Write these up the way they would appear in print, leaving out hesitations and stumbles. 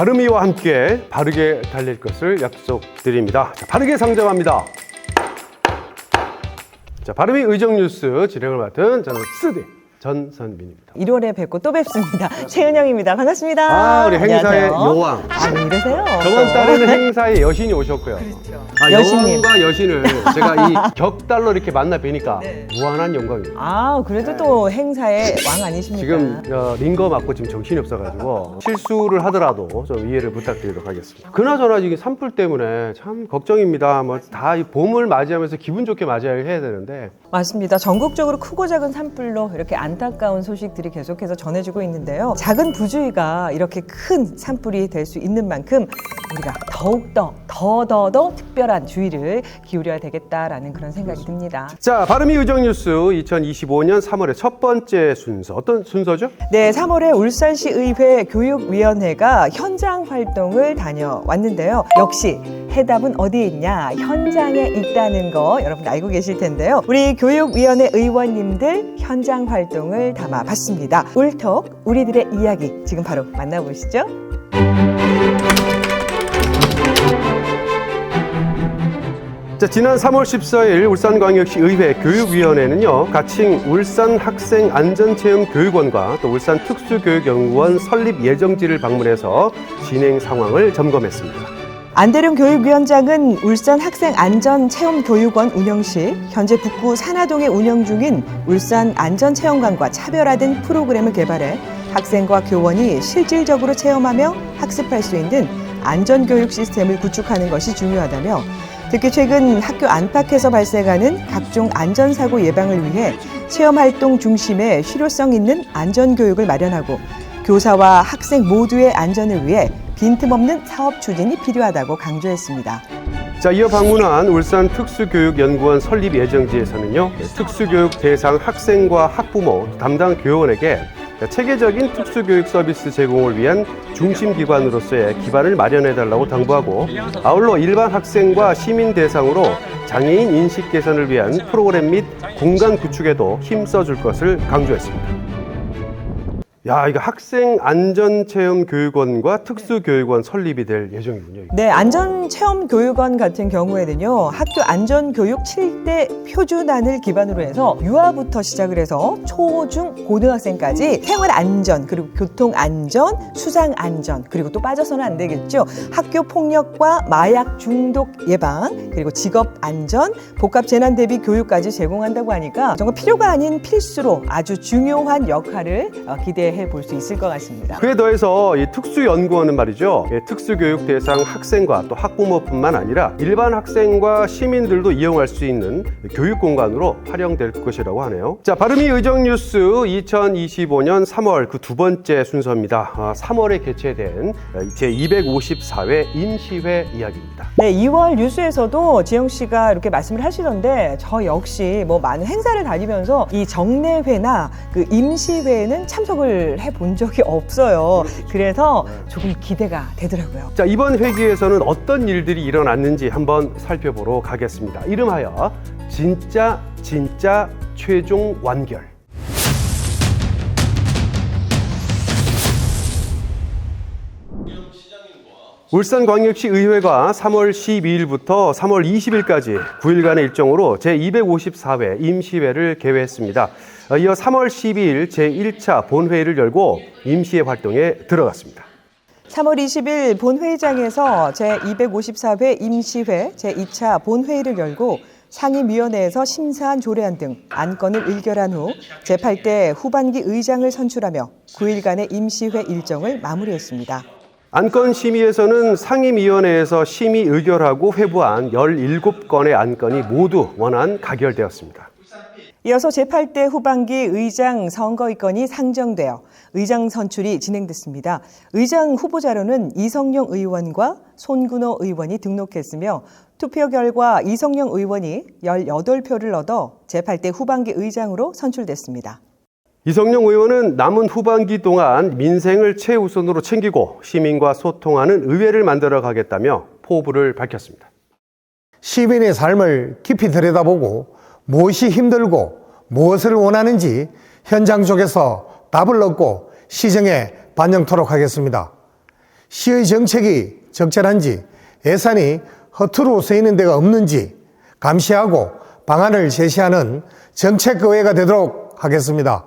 바르미와 함께 바르게 달릴 것을 약속드립니다. 자, 바르게 상정합니다. 자, 바르미 의정뉴스 진행을 맡은 저는 쓰디 전선민입니다. 1월에 뵙고 또 뵙습니다. 최은영입니다. 반갑습니다. 우리 행사의 안녕하세요. 여왕. 왜 이러세요? 저번 달에는 행사의 여신이 오셨고요. 그렇죠. 여신님. 여왕과 여신을 제가 이 격달로 이렇게 만나 뵈니까 무한한 영광입니다. 그래도 또 행사의 왕 아니십니까? 지금 링거 맞고 지금 정신이 없어가지고 실수를 하더라도 좀 이해를 부탁드리도록 하겠습니다. 그나저나 지금 산불 때문에 참 걱정입니다. 뭐 다 이 봄을 맞이하면서 기분 좋게 맞이해야 되는데 맞습니다. 전국적으로 크고 작은 산불로 이렇게 안타까운 소식들이 계속해서 전해지고 있는데요. 작은 부주의가 이렇게 큰 산불이 될 수 있는 만큼 우리가 더욱더 더 특별한 주의를 기울여야 되겠다라는 그런 생각이 듭니다. 자, 바르미 의정뉴스 2025년 3월의 첫 번째 순서 어떤 순서죠? 네, 3월에 울산시 의회 교육위원회가 현장 활동을 다녀왔는데요. 역시 해답은 어디에 있냐? 현장에 있다는 거 여러분 알고 계실 텐데요. 우리 교육위원회 의원님들 현장 활동을 담아봤습니다. 울톡 우리들의 이야기 지금 바로 만나보시죠. 자, 지난 3월 14일 울산광역시 의회 교육위원회는요, 가칭 울산학생안전체험교육원과 또 울산특수교육연구원 설립 예정지를 방문해서 진행 상황을 점검했습니다. 안대룡 교육위원장은 울산학생안전체험교육원 운영 시 현재 북구 산하동에 운영 중인 울산안전체험관과 차별화된 프로그램을 개발해 학생과 교원이 실질적으로 체험하며 학습할 수 있는 안전교육 시스템을 구축하는 것이 중요하다며 특히 최근 학교 안팎에서 발생하는 각종 안전사고 예방을 위해 체험활동 중심의 실효성 있는 안전교육을 마련하고 교사와 학생 모두의 안전을 위해 빈틈없는 사업 추진이 필요하다고 강조했습니다. 자, 이어 방문한 울산특수교육연구원 설립 예정지에서는요, 특수교육 대상 학생과 학부모, 담당 교원에게 체계적인 특수교육 서비스 제공을 위한 중심기관으로서의 기반을 마련해달라고 당부하고, 아울러 일반 학생과 시민 대상으로 장애인 인식 개선을 위한 프로그램 및 공간 구축에도 힘써줄 것을 강조했습니다. 야, 이거 학생안전체험교육원과 특수교육원 설립이 될 예정이군요. 네, 안전체험교육원 같은 경우에는요, 학교 안전교육 7대 표준안을 기반으로 해서 유아부터 시작을 해서 초, 중, 고등학생까지 생활안전, 그리고 교통안전, 수상안전, 그리고 또 빠져서는 안 되겠죠. 학교 폭력과 마약 중독 예방, 그리고 직업안전, 복합재난 대비 교육까지 제공한다고 하니까 정말 필요가 아닌 필수로 아주 중요한 역할을 기대해 볼 수 있을 것 같습니다. 그에 더해서 이 특수연구원은 말이죠, 특수교육 대상 학생과 또 학부모뿐만 아니라 일반 학생과 시민들도 이용할 수 있는 교육공간으로 활용될 것이라고 하네요. 자, 바르미 의정뉴스 2025년 3월 그 두 번째 순서입니다. 3월에 개최된 제254회 임시회 이야기입니다. 네, 2월 뉴스에서도 지영 씨가 이렇게 말씀을 하시던데 저 역시 뭐 많은 행사를 다니면서 이 정례회나 그 임시회에는 참석을 해본 적이 없어요. 그래서 조금 기대가 되더라고요. 자, 이번 회기에서는 어떤 일들이 일어났는지 한번 살펴보러 가겠습니다. 이름하여 진짜 최종 완결. 울산광역시 의회가 3월 12일부터 3월 20일까지 9일간의 일정으로 제254회 임시회를 개회했습니다. 이어 3월 12일 제1차 본회의를 열고 임시회 활동에 들어갔습니다. 3월 20일 본회의장에서 제254회 임시회 제2차 본회의를 열고 상임위원회에서 심사한 조례안 등 안건을 의결한 후 제8대 후반기 의장을 선출하며 9일간의 임시회 일정을 마무리했습니다. 안건 심의에서는 상임위원회에서 심의 의결하고 회부한 17건의 안건이 모두 원안 가결되었습니다. 이어서 제8대 후반기 의장 선거의건이 상정되어 의장 선출이 진행됐습니다. 의장 후보자로는 이성용 의원과 손근호 의원이 등록했으며 투표 결과 이성용 의원이 18표를 얻어 제8대 후반기 의장으로 선출됐습니다. 이성용 의원은 남은 후반기 동안 민생을 최우선으로 챙기고 시민과 소통하는 의회를 만들어 가겠다며 포부를 밝혔습니다. 시민의 삶을 깊이 들여다보고 무엇이 힘들고 무엇을 원하는지 현장 속에서 답을 얻고 시정에 반영토록 하겠습니다. 시의 정책이 적절한지, 예산이 허투루 쓰이는 데가 없는지 감시하고 방안을 제시하는 정책의회가 되도록 하겠습니다.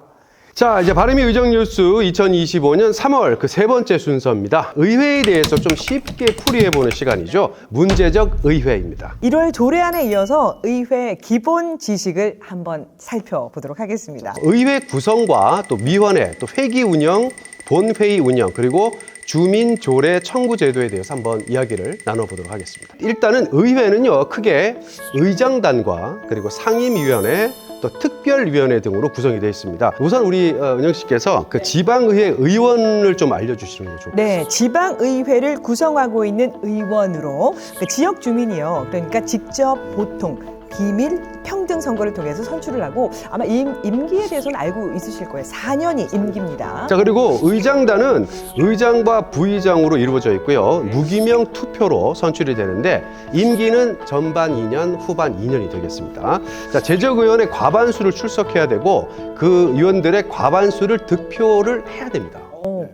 자, 이제 바른미 의정뉴스 2025년 3월 그 세 번째 순서입니다. 의회에 대해서 좀 쉽게 풀이해보는 시간이죠. 문제적 의회입니다. 1월 조례안에 이어서 의회 기본 지식을 한번 살펴보도록 하겠습니다. 의회 구성과 또 위원회, 또 회기 운영, 본회의 운영, 그리고 주민 조례 청구 제도에 대해서 한번 이야기를 나눠보도록 하겠습니다. 일단은 의회는요, 크게 의장단과 그리고 상임위원회, 또 특별위원회 등으로 구성이 되어 있습니다. 우선 우리 은영 씨께서 그 지방의회 의원을 좀 알려주시는 거죠. 네, 지방의회를 구성하고 있는 의원으로 그 지역 주민이요. 그러니까 직접 보통 비밀 평등 선거를 통해서 선출을 하고 아마 임기에 대해서는 알고 있으실 거예요. 4년이 임기입니다. 자, 그리고 의장단은 의장과 부의장으로 이루어져 있고요. 무기명 투표로 선출이 되는데 임기는 전반 2년, 후반 2년이 되겠습니다. 자, 제적의원의 과반수를 출석해야 되고 그 의원들의 과반수를 득표를 해야 됩니다.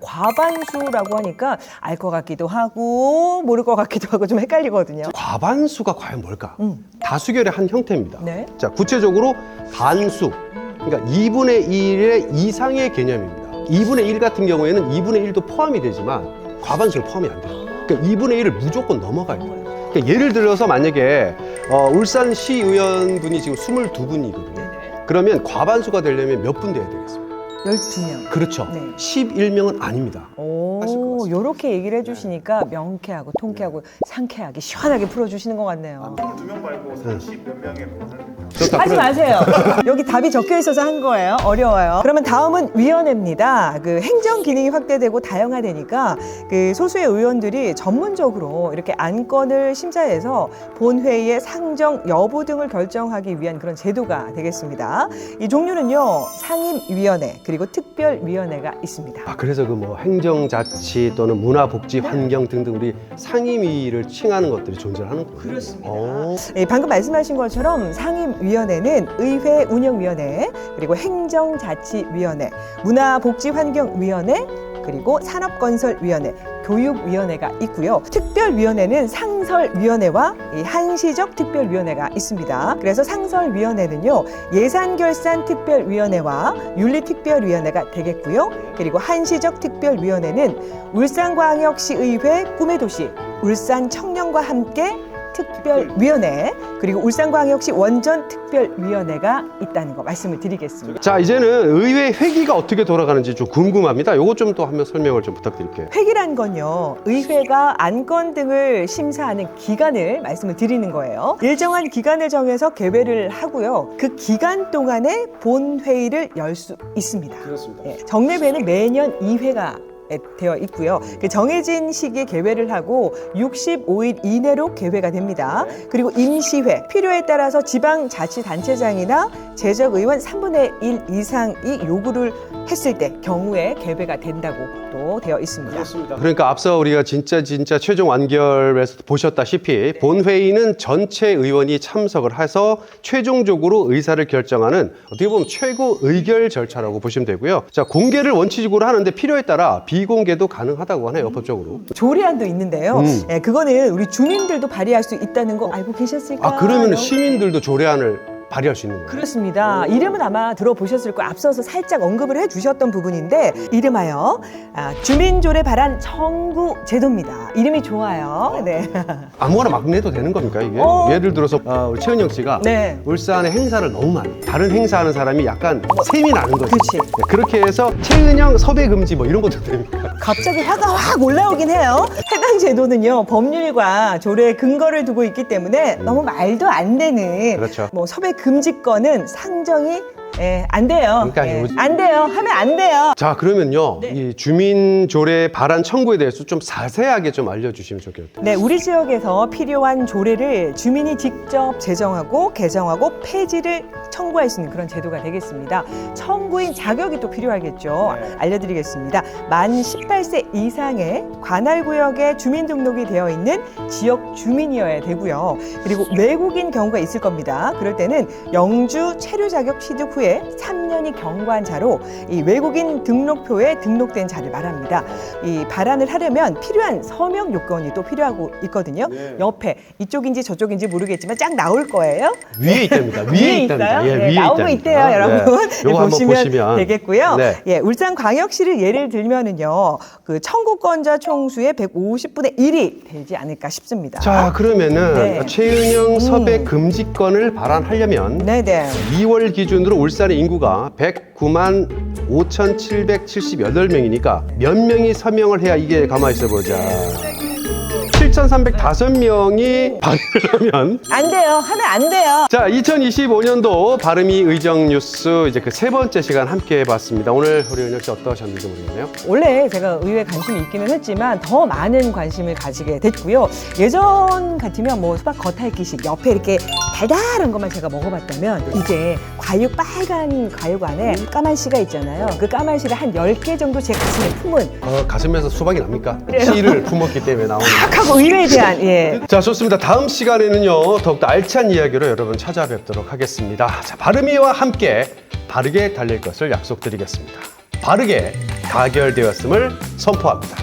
과반수라고 하니까 알 것 같기도 하고 모를 것 같기도 하고 좀 헷갈리거든요. 과반수가 과연 뭘까? 다수결의 한 형태입니다. 네. 자, 구체적으로 반수, 그러니까 2분의 1의 이상의 개념입니다. 2분의 1 같은 경우에는 2분의 1도 포함이 되지만 과반수는 포함이 안 돼요. 그러니까 2분의 1을 무조건 넘어가야 돼요. 그러니까 예를 들어서 만약에 울산시 의원분이 지금 22분이거든요. 그러면 과반수가 되려면 몇 분 돼야 되겠습니까? 12명. 그렇죠. 네. 11명은 아닙니다. 오, 요렇게 얘기를 해주시니까 명쾌하고 통쾌하고 상쾌하게 시원하게 풀어주시는 것 같네요. 2명 말고 30몇 명의 좋다. 하지 마세요. 여기 답이 적혀 있어서 한 거예요. 어려워요. 그러면 다음은 위원회입니다. 그 행정 기능이 확대되고 다양화되니까 그 소수의 의원들이 전문적으로 이렇게 안건을 심사해서 본회의의 상정 여부 등을 결정하기 위한 그런 제도가 되겠습니다. 이 종류는요, 상임위원회 그리고 특별위원회가 있습니다. 아, 그래서 그 뭐 행정자치 또는 문화복지 환경 등등 우리 상임위를 칭하는 것들이 존재하는 거예요. 그렇습니다. 오. 예, 방금 말씀하신 것처럼 상임위원회는 의회 운영위원회, 그리고 행정자치위원회, 문화복지환경위원회, 그리고 산업건설위원회, 교육위원회가 있고요. 특별위원회는 상설위원회와 이 한시적 특별위원회가 있습니다. 그래서 상설위원회는요, 예산결산특별위원회와 윤리특별위원회가 되겠고요. 그리고 한시적 특별위원회는 울산광역시의회 꿈의 도시 울산청년과 함께 특별위원회, 그리고 울산광역시 원전특별위원회가 있다는 거 말씀을 드리겠습니다. 자, 이제는 의회 회기가 어떻게 돌아가는지 좀 궁금합니다. 요거 좀 또 한번 설명을 좀 부탁드릴게요. 회기란 건요, 의회가 안건 등을 심사하는 기간을 말씀을 드리는 거예요. 일정한 기간을 정해서 개회를 하고요. 그 기간 동안에 본회의를 열 수 있습니다. 그렇습니다. 예, 정례회는 매년 2회가 되어 있고요. 그 정해진 시기에 개회를 하고 65일 이내로 개회가 됩니다. 그리고 임시회, 필요에 따라서 지방자치단체장이나 제적의원 3분의 1 이상이 요구를 했을 때 경우에 개회가 된다고 또 되어 있습니다. 그러니까 앞서 우리가 진짜 최종 완결에서 보셨다시피 본회의는 전체 의원이 참석을 해서 최종적으로 의사를 결정하는 어떻게 보면 최고 의결 절차라고 보시면 되고요. 자, 공개를 원칙적으로 하는데 필요에 따라 비공개도 가능하다고 하네요, 법적으로. 조례안도 있는데요. 예, 그거는 우리 주민들도 발의할 수 있다는 거 알고 계셨을까요? 아, 그러면 시민들도 조례안을 발의할 수 있는 거예요? 그렇습니다. 이름은 아마 들어보셨을 거예요. 앞서서 살짝 언급을 해주셨던 부분인데 이름하여 주민조례 발안 청구 제도입니다. 이름이 좋아요. 네. 아무거나 막 내도 되는 겁니까, 이게? 예를 들어서 우리 최은영 씨가 네. 울산에 행사를 너무 많이 해요. 다른 행사하는 사람이 약간 셈이 나는 거죠. 그치. 네, 그렇게 해서 최은영 섭외 금지 뭐 이런 것도 됩니까? 갑자기 화가 확 올라오긴 해요. 해당 제도는요, 법률과 조례에 근거를 두고 있기 때문에 너무 말도 안 되는 그렇죠. 뭐 섭외 금지권은 상정이 안 돼요. 그러니까 요즘- 안 돼요. 하면 안 돼요. 자, 그러면요. 네. 이 주민조례 발안 청구에 대해서 좀 자세하게 좀 알려주시면 좋겠어요. 네, 우리 지역에서 필요한 조례를 주민이 직접 제정하고 개정하고 폐지를 청구할 수 있는 그런 제도가 되겠습니다. 청구인 자격이 또 필요하겠죠. 알려드리겠습니다. 만 18세 이상의 관할구역에 주민등록이 되어 있는 지역 주민이어야 되고요. 그리고 외국인 경우가 있을 겁니다. 그럴 때는 영주 체류 자격 취득 후에 후에 3년이 경과한 자로 이 외국인 등록표에 등록된 자를 말합니다. 이 발안을 하려면 필요한 서명 요건이 또 필요하고 있거든요. 옆에 이쪽인지 저쪽인지 모르겠지만 쫙 나올 거예요. 위에 있답니다. 위에 있답니다. 있어요? 예, 네, 위에 나오고 있답니다. 있대요, 여러분. 네. 요거 한번 보시면 되겠고요. 네. 예, 울산광역시를 예를 들면은요, 그 청구권자 총수의 150분의 1이 되지 않을까 싶습니다. 자, 그러면은 네. 최은영 섭외 금지권을 발안하려면 네네. 2월 기준으로 울산의 인구가 109만 5,778명이니까 몇 명이 서명을 해야 이게 가만히 있어 보자. 7,305명이 발의를 하면 안 돼요. 하면 안 돼요. 자, 2025년도 바르미 의정 뉴스 이제 그 세 번째 시간 함께 해봤습니다. 오늘 우리 은혁 씨 어떠셨는지 모르겠네요. 원래 제가 의외에 관심이 있기는 했지만 더 많은 관심을 가지게 됐고요. 예전 같으면 뭐 수박 겉핥기식 옆에 이렇게 달달한 것만 제가 먹어봤다면 이제 과육 빨간 과육 안에 까만씨가 있잖아요. 그 까만씨를 한 10개 정도 제 가슴에 품은 가슴에서 수박이 납니까? 그래요? 씨를 품었기 때문에 나오는. 하고 의뢰에 대한 예. 자, 좋습니다. 다음 시간에는요, 더욱더 알찬 이야기로 여러분 찾아뵙도록 하겠습니다. 자, 바르미와 함께 바르게 달릴 것을 약속드리겠습니다. 바르게 가결되었음을 선포합니다.